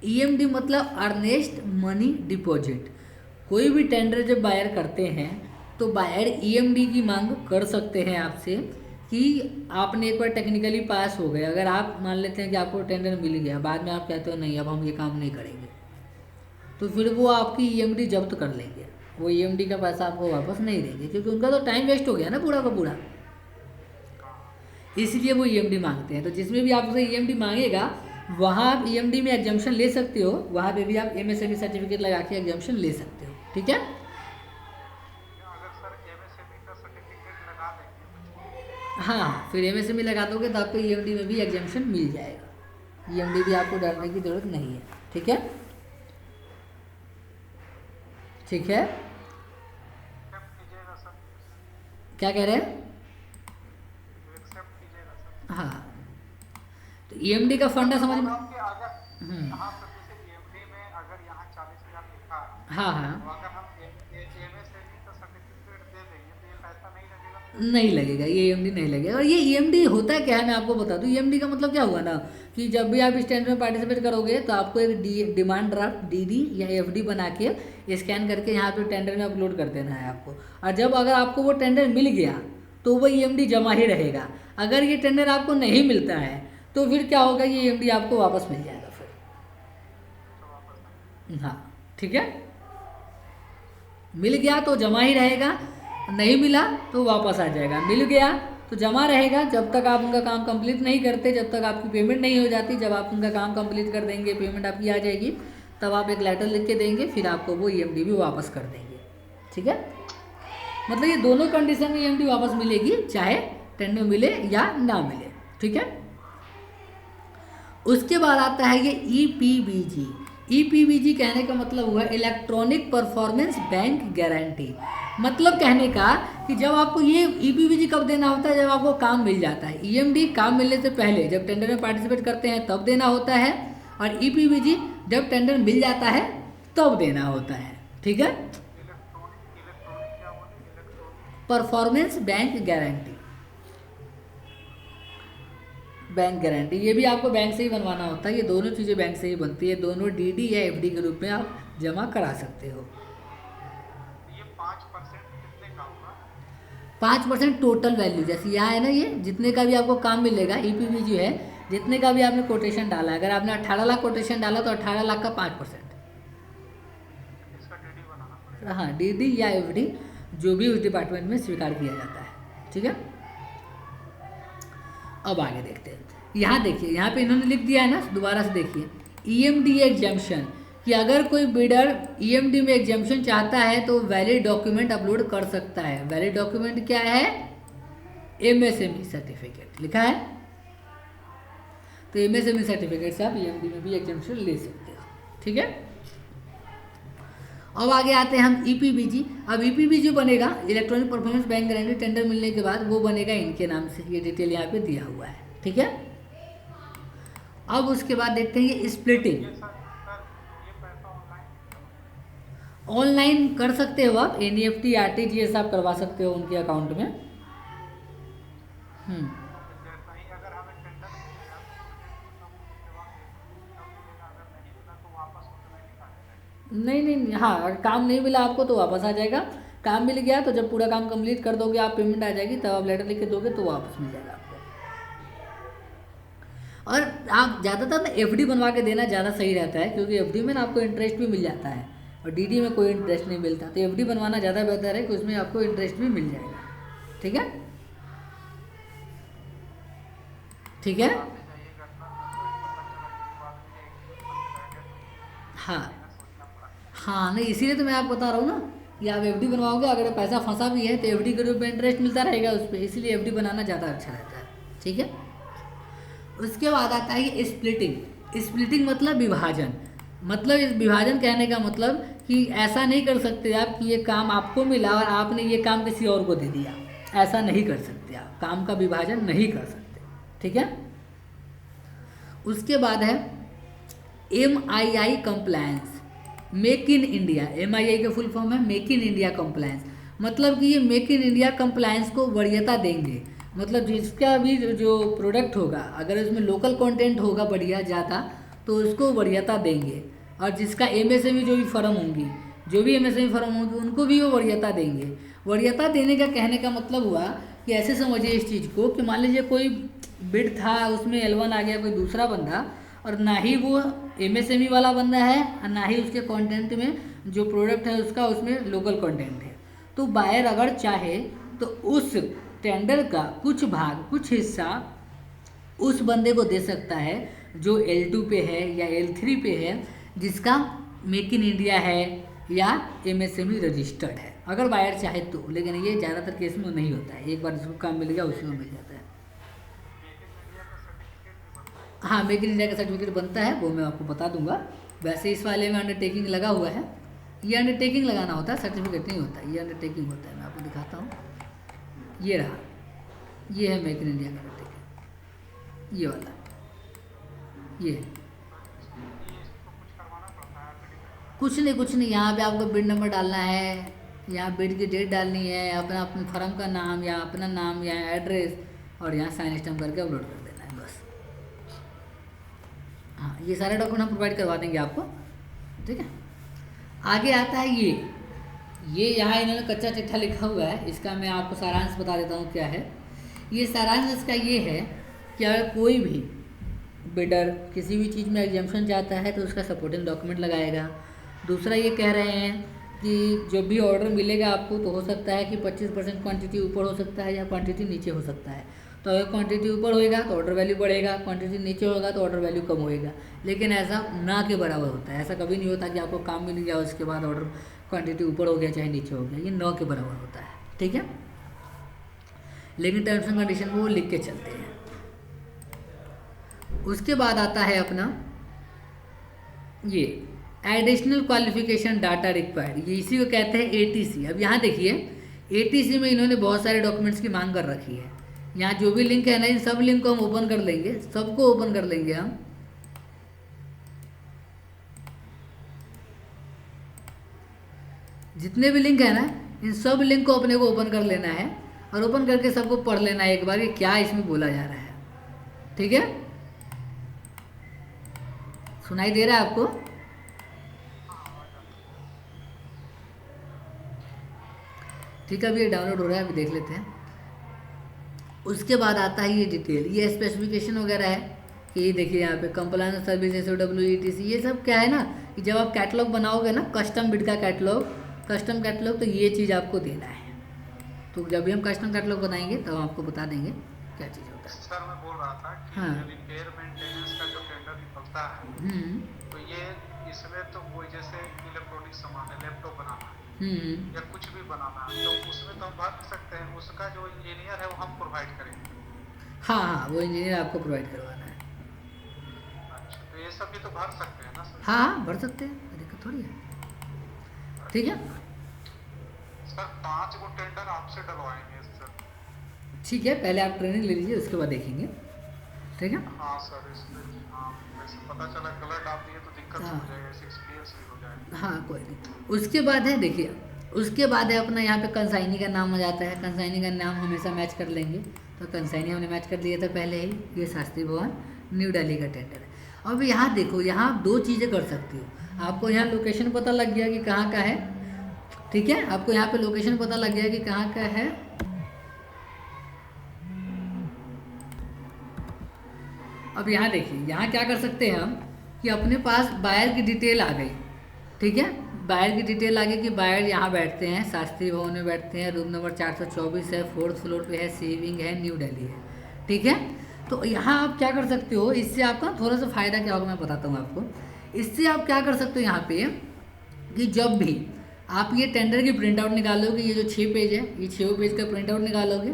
ईएमडी मतलब अर्नेस्ट मनी डिपॉजिट। कोई भी टेंडर जब बायर करते हैं तो बायर ईएमडी की मांग कर सकते हैं आपसे कि आपने एक बार टेक्निकली पास हो गए। अगर आप मान लेते हैं कि आपको टेंडर मिल गया, बाद में आप कहते हो नहीं अब हम ये काम नहीं करेंगे, तो फिर वो आपकी ईएमडी जब्त कर लेंगे, वो ईएमडी का पैसा आपको वापस नहीं देंगे, क्योंकि उनका तो टाइम वेस्ट हो गया ना पूरा का पूरा, इसलिए वो ईएमडी मांगते हैं। तो जिसमें भी आपसे ईएमडी मांगेगा वहाँ आप ईएमडी में एग्जाम्पशन ले सकते हो, वहाँ पे भी आप एमएसएमई सर्टिफिकेट लगा के एग्जाम्पशन ले सकते हो। ठीक है। हाँ, फिर एमएसएमई लगा दोगे तो आपको ईएमडी में भी एग्जाम्पशन मिल जाएगा, ईएमडी भी आपको डरने की जरूरत नहीं है। ठीक है। ठीक है, क्या कह रहे हैं? हाँ, तो ईएमडी का फंडा समझ में। हाँ हाँ, नहीं लगेगा, ये ईएमडी नहीं लगेगा। और ये ईएमडी होता है क्या है, मैं आपको बता दूं, ईएमडी का मतलब क्या हुआ ना कि जब भी आप इस टेंडर में पार्टिसिपेट करोगे तो आपको एक डिमांड ड्राफ्ट डीडी या एफडी बना के स्कैन करके यहाँ पे टेंडर में अपलोड कर देना है आपको। और जब अगर आपको वो टेंडर मिल गया तो वो ईएमडी जमा ही रहेगा। अगर ये टेंडर आपको नहीं मिलता है तो फिर क्या होगा, ये ईएमडी आपको वापस मिल जाएगा फिर। हाँ, ठीक है, मिल गया तो जमा ही रहेगा, नहीं मिला तो वापस आ जाएगा। मिल गया तो जमा रहेगा जब तक आप उनका काम कंप्लीट नहीं करते, जब तक आपकी पेमेंट नहीं हो जाती। जब आप उनका काम कंप्लीट कर देंगे, पेमेंट आपकी आ जाएगी, तब आप एक लेटर लिख के देंगे, फिर आपको वो ईएमडी भी वापस कर देंगे। ठीक है, मतलब ये दोनों कंडीशन में ईएमडी वापस मिलेगी, चाहे टेंडर मिले या ना मिले। ठीक है। उसके बाद आता है ये ईपीबीजी। ईपीबीजी कहने का मतलब हुआ इलेक्ट्रॉनिक परफॉर्मेंस बैंक गारंटी। मतलब कहने का कि जब आपको ये ईपीबीजी कब देना होता है, जब आपको काम मिल जाता है। ईएमडी काम मिलने से पहले जब टेंडर में पार्टिसिपेट करते हैं तब देना होता है, और ईपीबीजी जब टेंडर मिल जाता है तब देना होता है। ठीक है, performance bank guarantee, bank guarantee ये भी आपको बैंक से ही बनवाना होता है। ये दोनों चीज़ें बैंक से ही बनती है, दोनों डीडी या एफडी के रूप में आप जमा करा सकते हो। 5% टोटल वैल्यू, जैसे यहाँ है ना, ये जितने का भी आपको काम मिलेगा ईपीबीजी है, जितने का भी आपने कोटेशन डाला है, अगर आपने 18 लाख कोटेशन डाला तो 18 लाख का 5%। हाँ, डीडी या एफडी जो भी उस डिपार्टमेंट में स्वीकार किया जाता है। ठीक है, अब आगे देखते हैं। यहाँ देखिए, यहाँ पे इन्होंने लिख दिया है ना, दोबारा से देखिए, ईएमडी एग्जाम्पशन, कि अगर कोई बिडर ईएमडी में एग्जाम्पशन चाहता है तो वैलिड डॉक्यूमेंट अपलोड कर सकता है। वैलिड डॉक्यूमेंट क्या है? एमएसएमई सर्टिफिकेट लिखा है। तो एमएसएमई सर्टिफिकेट से आप ईएमडी में भी एग्जामिनेशन ले सकते हो, ठीक है। अब आगे आते हैं हम ईपीबीजी। अब ईपीबीजी बनेगा electronic performance bank guarantee, tender मिलने के बाद वो बनेगा इनके नाम से, ये डिटेल यहाँ पे दिया हुआ है, ठीक है। अब उसके बाद देखते हैं ये स्प्लिटिंग। ऑनलाइन कर सकते हो आप, एनईएफटी आरटीजीएस आप करवा सकते हो उनके अकाउंट में। नहीं नहीं, हाँ अगर काम नहीं मिला आपको तो वापस आ जाएगा। काम मिल गया तो जब पूरा काम कंप्लीट कर दोगे आप, पेमेंट आ जाएगी, तब आप लेटर लिख के दोगे तो वापस मिल जाएगा आपको। और आप ज़्यादातर ना एफडी बनवा के देना ज़्यादा सही रहता है, क्योंकि एफडी में ना आपको इंटरेस्ट भी मिल जाता है और डीडी में कोई इंटरेस्ट नहीं मिलता। तो एफडी बनवाना ज़्यादा बेहतर है कि उसमें आपको इंटरेस्ट भी मिल जाएगा, ठीक है। ठीक है, हाँ हाँ, नहीं इसीलिए तो मैं आपको बता रहा हूँ ना कि आप एफडी बनवाओगे, अगर पैसा फंसा भी है तो एफडी के रूप में इंटरेस्ट मिलता रहेगा उस पर, इसीलिए एफडी बनाना ज़्यादा अच्छा रहता है, ठीक है। उसके बाद आता है ये स्प्लिटिंग। स्प्लिटिंग मतलब विभाजन। मतलब इस विभाजन कहने का मतलब कि ऐसा नहीं कर सकते आप कि ये काम आपको मिला और आपने ये काम किसी और को दे दिया, ऐसा नहीं कर सकते आप, काम का विभाजन नहीं कर सकते, ठीक है। उसके बाद है MII compliance, make in India. MII का फुल फॉर्म है मेक इन इंडिया कंप्लायंस। मतलब कि ये मेक इन इंडिया कंप्लायंस को वरीयता देंगे। मतलब जिसका भी जो प्रोडक्ट होगा, अगर उसमें लोकल कंटेंट होगा बढ़िया ज़्यादा, तो उसको वरीयता देंगे। और जिसका MSME जो भी फर्म होंगी, जो भी MSME फर्म होंगी, उनको भी वो वरीयता देंगे। वरीयता देने का कहने का मतलब हुआ कि ऐसे समझिए इस चीज़ को कि मान लीजिए कोई बिड था, उसमें L1 आ गया कोई दूसरा बंदा, और ना ही वो MSME वाला बंदा है और ना ही उसके कंटेंट में जो प्रोडक्ट है उसका उसमें लोकल कंटेंट है। तो बायर अगर चाहे तो उस टेंडर का कुछ भाग, कुछ हिस्सा उस बंदे को दे सकता है जो L2 पे है या L3 पे है, जिसका मेक इन इंडिया है या MSME रजिस्टर्ड है, अगर बायर चाहे तो। लेकिन ये ज़्यादातर केस में नहीं होता है, एक बार जिसको काम मिल गया उसी में मिल जाता है। हाँ, मेक इन इंडिया का सर्टिफिकेट बनता है, वो मैं आपको बता दूंगा। वैसे इस वाले में अंडरटेकिंग लगा हुआ है, ये अंडरटेकिंग लगाना होता है, सर्टिफिकेट नहीं होता, ये अंडरटेकिंग होता है। मैं आपको दिखाता हूँ, ये रहा, ये है मेक इन इंडिया का अंडरटेकिंग, ये वाला, ये कुछ नहीं। यहाँ पे आपको बिड नंबर डालना है, यहाँ बिड की डेट डालनी है, अपना अपने फर्म का नाम या अपना नाम या एड्रेस, और यहाँ साइन स्टैम्प करके अपलोड कर देना है बस। हाँ, ये सारे डॉक्यूमेंट हम प्रोवाइड करवा देंगे आपको, ठीक है। आगे आता है ये यहाँ इन्होंने कच्चा चिट्ठा लिखा हुआ है, इसका मैं आपको सारांश बता देता हूँ क्या है। ये सारांश इसका ये है कि अगर कोई भी बिडर किसी भी चीज़ में एग्जाम्पशन चाहता है तो उसका सपोर्टिंग डॉक्यूमेंट लगाएगा। दूसरा ये कह रहे हैं कि जो भी ऑर्डर मिलेगा आपको, तो हो सकता है कि 25% क्वांटिटी ऊपर हो सकता है या क्वांटिटी नीचे हो सकता है। तो अगर क्वांटिटी ऊपर होएगा तो ऑर्डर वैल्यू बढ़ेगा, क्वांटिटी नीचे होगा तो ऑर्डर वैल्यू कम होएगा। लेकिन ऐसा ना के बराबर होता है, ऐसा कभी नहीं होता कि आपको काम मिल गया उसके बाद ऑर्डर क्वांटिटी ऊपर हो गया चाहे नीचे हो गया, ये ना के बराबर होता है, ठीक है। लेकिन टर्म्स एंड कंडीशन वो लिख के चलते हैं। उसके बाद आता है अपना ये एडिशनल क्वालिफिकेशन डाटा रिक्वायर्ड, ये इसी को कहते हैं ATC। अब यहाँ देखिए ATC में इन्होंने बहुत सारे डॉक्यूमेंट्स की मांग कर रखी है। यहाँ जो भी लिंक है ना, इन सब लिंक को हम ओपन कर लेंगे, सबको ओपन कर लेंगे हम। जितने भी लिंक है ना, इन सब लिंक को अपने को ओपन कर लेना है और ओपन करके सबको पढ़ लेना है एक बार कि क्या इसमें बोला जा रहा है, ठीक है। सुनाई दे रहा है आपको? ठीक है, अभी ये डाउनलोड हो रहा है, अभी देख लेते हैं। उसके बाद आता है ये डिटेल, ये स्पेसिफिकेशन वगैरह है कि ये देखिए यहाँ पे कंप्लायंस सर्विस SOW ETC, ये सब क्या है ना कि जब आप कैटलॉग बनाओगे ना, कस्टम बिड का कस्टम कैटलॉग, तो ये चीज़ आपको देना है। तो जब भी हम कस्टम कैटलॉग बनाएंगे तब आपको बता देंगे क्या चीज़ होता है। सर मैं बोल रहा था कि हाँ। रिपेयर मेंटेनेंस का जो टेंडर निकलता है, तो ये इसमें तो वो जैसे इलेक्ट्रॉनिक सामान है, लैपटॉप बनाना है, हम्म। या कुछ भी बनाना है, तो उसमें तो हम भर नहीं सकते हैं, उसका जो इंजीनियर है वो हम प्रोवाइड करेंगे। हाँ हाँ, वो इंजीनियर आपको प्रोवाइड करवाना है। अच्छा, तो ये सब भी तो भर सकते हैं ना सर? हाँ हाँ, भर सकते हैं, कोई दिक्कत थोड़ी है। ठीक है। अच्छा सर, 5 गो टेंडर आपसे डलवाएंगे सर। ठीक है, पहले आप ट्रेनिंग ले लीजिए, उसके बाद देखेंगे। ठीक है। हाँ सर, इसमें हाँ, वैसे पता चला गलत डाल दिए तो दिक्कत हाँ हो जाएगा, ऐसे एक्सपीरियंस भी हो जाएगा। हाँ, कोई नहीं। उसके बाद है, देखिए, उसके बाद है अपना यहाँ पे कंसाइनी का नाम आ जाता है। कंसाइनी का नाम हमेशा मैच कर लेंगे। तो कंसाइनी हमने मैच कर लिया था पहले ही, ये शास्त्री भवन न्यू दिल्ली का टेंडर है। अब यहाँ देखो, यहाँ आप दो चीज़ें कर सकती हो। आपको यहाँ लोकेशन पता लग गया कि कहाँ का है। ठीक है, आपको यहाँ पे लोकेशन पता लग गया कि कहाँ का है। अब यहाँ देखिए, यहाँ क्या कर सकते हैं हम, कि अपने पास बायर की डिटेल आ गई। ठीक है, बायर की डिटेल आ गई कि बायर यहाँ बैठते हैं, शास्त्री भवन में बैठते हैं, रूम नंबर 424 है, 4th फ्लोर पे है, सेविंग है, न्यू दिल्ली है। ठीक है, तो यहाँ आप क्या कर सकते हो, इससे आपका थोड़ा सा फ़ायदा क्या होगा मैं बताता हूँ आपको। इससे आप क्या कर सकते हो यहाँ पे, कि जब भी आप ये टेंडर की प्रिंट आउट निकालोगे, ये जो 6 पेज है, ये 6 पेज का प्रिंट आउट निकालोगे,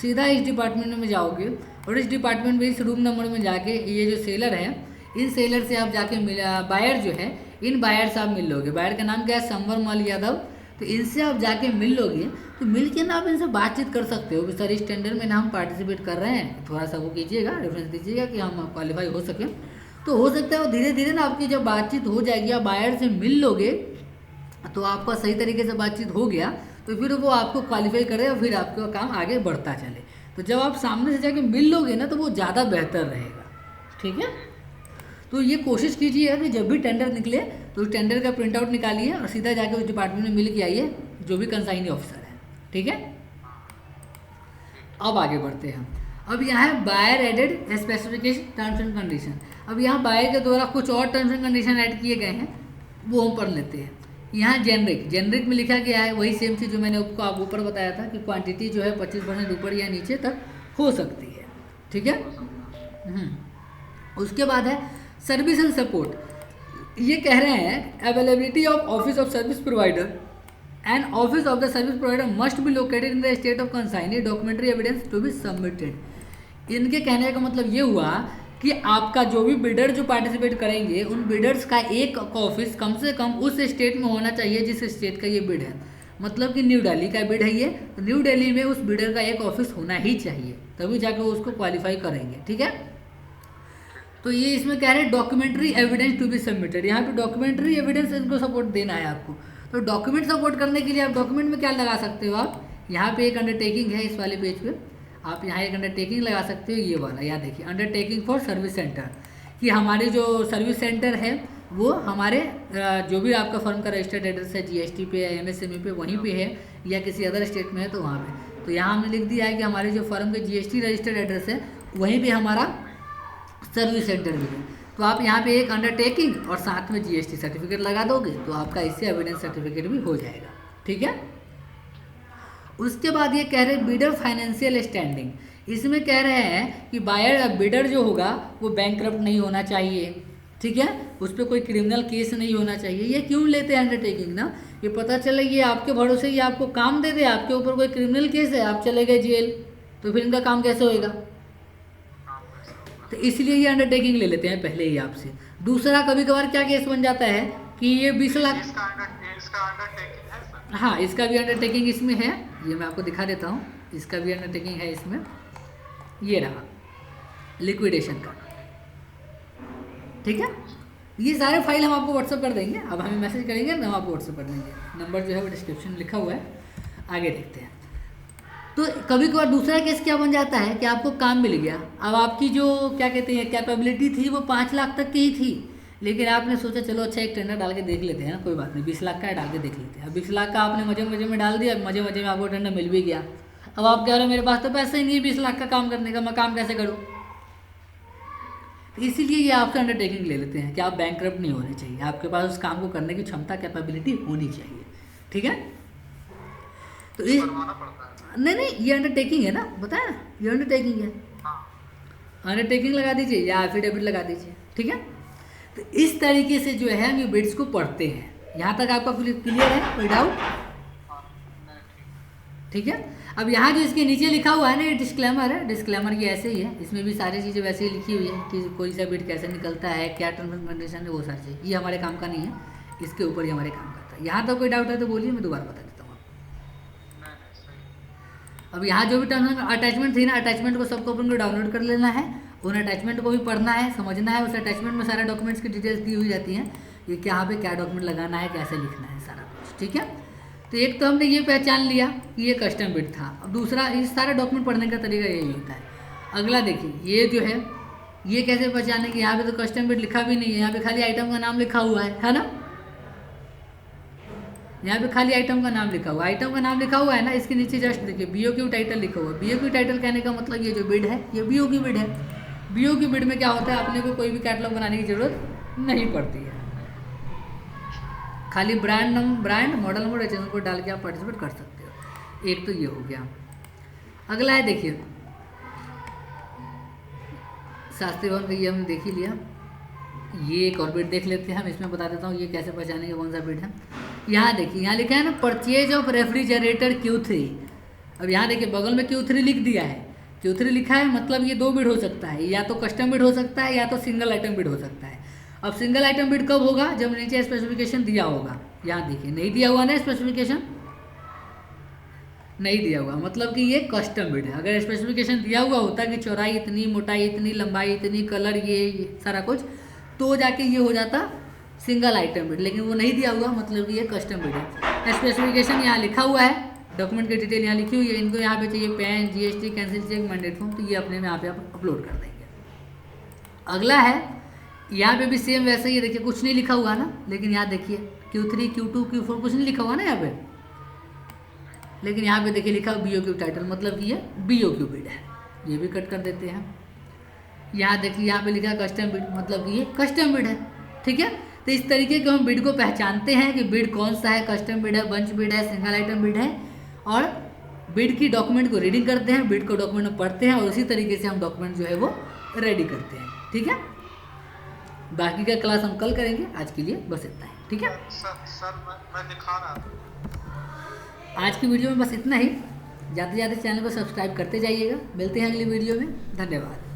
सीधा इस डिपार्टमेंट में जाओगे, और इस डिपार्टमेंट में इस रूम नंबर में जाके ये जो सेलर है, इन सेलर से आप जाके मिल, बायर जो है, इन बायर से आप मिल लोगे। बायर का नाम क्या है, संवर मल यादव। तो इनसे आप जाके मिल लोगे, तो मिल के ना आप इनसे बातचीत कर सकते हो कि सर इस टेंडर में ना हम पार्टिसिपेट कर रहे हैं, थोड़ा सा वो कीजिएगा, रेफरेंस दीजिएगा कि हम क्वालिफाई हो सके। तो हो सकता है वो धीरे धीरे ना आपकी जब बातचीत हो जाएगी, आप बायर से मिल लोगे, तो आपका सही तरीके से बातचीत हो गया, तो फिर वो आपको क्वालिफाई करे और फिर आपका काम आगे बढ़ता चले। तो जब आप सामने से जाके मिल लोगे ना, तो वो ज़्यादा बेहतर रहेगा। ठीक है, तो ये कोशिश कीजिए कि जब भी टेंडर निकले तो उस टेंडर का प्रिंट आउट निकालिए और सीधा जाके उस डिपार्टमेंट में मिल के आइए, जो भी कंसाइनी ऑफिसर है। ठीक है, अब आगे बढ़ते हैं हम। अब यहाँ है buyer added specification terms and condition. अब यहाँ बायर के द्वारा कुछ और टर्म्स एंड कंडीशन ऐड किए गए हैं, वो हम पढ़ लेते हैं। यहाँ जेनरिक में लिखा गया है वही सेम चीज़ जो मैंने आपको ऊपर बताया था कि क्वांटिटी जो है 25% ऊपर या नीचे तक हो सकती है। ठीक है। उसके बाद है सर्विस एंड सपोर्ट। ये कह रहे हैं availability of office of service provider and office of the service provider must be located in the state of consignee, documentary evidence to be submitted. इनके कहने का मतलब ये हुआ कि आपका जो भी बिडर जो पार्टिसिपेट करेंगे, उन बिडर्स का एक ऑफिस कम से कम उस स्टेट में होना चाहिए जिस स्टेट का ये बिड है। मतलब कि न्यू दिल्ली का बिड है ये, तो न्यू दिल्ली में उस बिडर का एक ऑफिस होना ही चाहिए, तभी जाकर वो उसको क्वालिफाई करेंगे। ठीक है, तो ये इसमें कह रहे हैं documentary evidence to be submitted. यहाँ पे डॉक्यूमेंट्री एविडेंस इनको सपोर्ट देना है आपको। तो डॉक्यूमेंट सपोर्ट करने के लिए आप डॉक्यूमेंट में क्या लगा सकते हो, आप यहाँ पे एक अंडरटेकिंग है, इस वाले पेज पे आप यहाँ एक अंडरटेकिंग लगा सकते हो, ये वाला। यहाँ देखिए अंडरटेकिंग फॉर सर्विस सेंटर, कि हमारे जो सर्विस सेंटर है वो हमारे जो भी आपका फर्म का रजिस्टर्ड एड्रेस है, जीएसटी पे है, एमएसएमई पे, वहीं पे है, या किसी अदर स्टेट में है तो वहाँ पे। तो यहाँ हमने लिख दिया है कि हमारे जो फर्म के जीएसटी रजिस्टर्ड एड्रेस है वहीं पे हमारा सर्विस सेंटर भी है। तो आप यहाँ पे एक अंडरटेकिंग और साथ में जीएसटी सर्टिफिकेट लगा दोगे तो आपका इससे एविडेंस सर्टिफिकेट भी हो जाएगा। ठीक है। उसके बाद ये कह रहे हैं बिडर फाइनेंशियल स्टैंडिंग। इसमें कह रहे हैं कि बायर बिडर जो होगा वो बैंकरप्ट नहीं होना चाहिए। ठीक है, उस पर कोई क्रिमिनल केस नहीं होना चाहिए। ये क्यों लेते हैं अंडरटेकिंग ना, ये पता चले ये आपके भरोसे ये आपको काम दे दे, आपके ऊपर कोई क्रिमिनल केस है, आप चले गए जेल, तो फिर इनका काम कैसे होएगा। तो इसलिए ये अंडरटेकिंग ले लेते हैं पहले ही आपसे। दूसरा, कभी कभार क्या केस बन जाता है कि ये 20 लाख, इसका अंडरटेकिंग है सर? हाँ इसका भी अंडरटेकिंग इसमें है, ये मैं आपको दिखा देता हूँ, इसका भी अंडरटेकिंग है इसमें, ये रहा लिक्विडेशन का। ठीक है, ये सारे फाइल हम आपको व्हाट्सअप कर देंगे। अब हमें मैसेज करेंगे ना, हम आपको व्हाट्सअप कर देंगे, नंबर जो है वो डिस्क्रिप्शन में लिखा हुआ है। आगे देखते हैं। तो कभी कभार दूसरा केस क्या बन जाता है कि आपको काम मिल गया, अब आपकी जो क्या कहते हैं कैपेबिलिटी थी वो 5 लाख तक की ही थी, लेकिन आपने सोचा चलो अच्छा एक टेंडर डाल के देख लेते हैं ना, कोई बात नहीं 20 लाख का है डाल के देख लेते हैं। अब 20 लाख का आपने मजे मजे में डाल दिया, मजे मजे में आपको टेंडर मिल भी गया। अब आप कह रहे हो मेरे पास तो पैसा ही नहीं है 20 लाख का काम करने का, मैं काम कैसे करूँ। तो इसीलिए ये आपसे अंडरटेकिंग ले लेते हैं कि आप बैंकरप्ट नहीं होने चाहिए, आपके पास उस काम को करने की क्षमता कैपेबिलिटी होनी चाहिए। ठीक है, तो ये नहीं ये अंडरटेकिंग है ना, बताया ना ये अंडरटेकिंग है। अंडरटेकिंग लगा दीजिए या एफिडेविट लगा दीजिए। ठीक है, तो इस तरीके से जो है हम ये बिड्स को पढ़ते हैं। यहाँ तक आपका क्लियर है, कोई डाउट? हाँ नहीं ठीक। ठीक है। अब यहाँ जो इसके नीचे लिखा हुआ है ना, ये डिस्क्लेमर है। डिस्क्लेमर ये ऐसे ही है, इसमें भी सारी चीज़ें वैसे ही लिखी हुई है कि कोई सा बिट कैसे निकलता है, क्या टर्म्स एंड कंडीशन है, वो सारी चीज़। ये हमारे काम का नहीं है, इसके ऊपर ही हमारे काम करता है। यहाँ तक कोई डाउट है तो बोलिए, मैं दोबारा बता देता हूँ आपको। नहीं नहीं सही। अब यहाँ जो भी टर्म्स अटैचमेंट थी ना, अटैचमेंट को सबको अपन को डाउनलोड कर लेना है, उन अटैचमेंट को भी पढ़ना है, समझना है। उस अटैचमेंट में सारे डॉक्यूमेंट्स की डिटेल्स दी हुई जाती हैं, ये क्या पे क्या डॉक्यूमेंट लगाना है, कैसे लिखना है, सारा कुछ। ठीक है। तो एक तो हमने ये पहचान लिया कि ये कस्टम बिट था। अब दूसरा, इस सारे डॉक्यूमेंट पढ़ने का तरीका यही होता है। अगला देखिए, ये जो है ये कैसे पहचाने कि यहाँ पे तो कस्टम बिट लिखा भी नहीं है, यहाँ पे खाली आइटम का नाम लिखा हुआ है ना। यहाँ पे खाली आइटम का नाम लिखा हुआ है, आइटम का नाम लिखा हुआ है ना। इसके नीचे जस्ट देखिए BOQ टाइटल लिखा हुआ है। BOQ टाइटल कहने का मतलब ये जो बिड है ये BOQ बिड है। BOQ बिड में क्या होता है, अपने को कोई भी कैटलॉग बनाने की जरूरत नहीं पड़ती है, खाली brand model number registration code डाल के आप पार्टिसिपेट कर सकते हो। एक तो ये हो गया। अगला है देखिए शास्त्री भवन का, ये हमने देख ही लिया। ये एक और बिड देख लेते हैं हम, इसमें बता देता हूँ ये कैसे पहचानेंगे कौन सा बिड है। यहाँ देखिए, यहाँ लिखा है ना परचेज ऑफ रेफ्रिजरेटर Q3। अब यहाँ देखिए बगल में Q3 लिख दिया है, Q3 लिखा है, मतलब ये दो बिड हो सकता है, या तो कस्टम बिड हो सकता है या तो सिंगल आइटम बिड हो सकता है। अब सिंगल आइटम बिड कब होगा, जब नीचे स्पेसिफिकेशन दिया होगा। यहाँ देखिए नहीं दिया हुआ ना, स्पेसिफिकेशन नहीं दिया हुआ, मतलब कि ये कस्टम बिड है। अगर स्पेसिफिकेशन दिया हुआ होता कि चौड़ाई इतनी, मोटाई इतनी, लंबाई इतनी, कलर ये सारा कुछ, तो जाके ये हो जाता सिंगल आइटम बिड, लेकिन वो नहीं दिया हुआ, मतलब कि ये कस्टम बिड है। स्पेसिफिकेशन यहाँ लिखा हुआ है, डॉक्यूमेंट की डिटेल यहाँ लिखी हुई है। इनको यहाँ पे चाहिए pan, GST, cancel cheque, mandate form, तो ये अपने में यहाँ पे आप अपलोड कर देंगे। अगला है, यहाँ पे भी सेम वैसे ही देखिए, कुछ नहीं लिखा हुआ ना, लेकिन यहाँ देखिए Q3, Q2, Q4 कुछ नहीं लिखा हुआ ना यहाँ पे, लेकिन यहाँ पे देखिए लिखा BOQ टाइटल, मतलब कि ये BOQ बिड है। ये भी कट कर देते हैं। यहाँ देखिए यहाँ पे लिखा है कस्टम बिड, मतलब कि ये कस्टम बिड है। ठीक है। तो इस तरीके के हम बिड को पहचानते हैं कि बिड कौन सा है, कस्टम बिड है, बंच बिड है, सिंगल आइटम बिड है। और बिड की डॉक्यूमेंट को रीडिंग करते हैं, बिड को डॉक्यूमेंट में पढ़ते हैं, और उसी तरीके से हम डॉक्यूमेंट जो है वो रेडी करते हैं। ठीक है। बाकी का क्लास हम कल करेंगे, आज के लिए बस इतना ही। ठीक है। सर मैं दिखा रहा था। आज की वीडियो में बस इतना ही। जाते जाते चैनल को सब्सक्राइब करते जाइएगा। मिलते हैं अगली वीडियो में। धन्यवाद।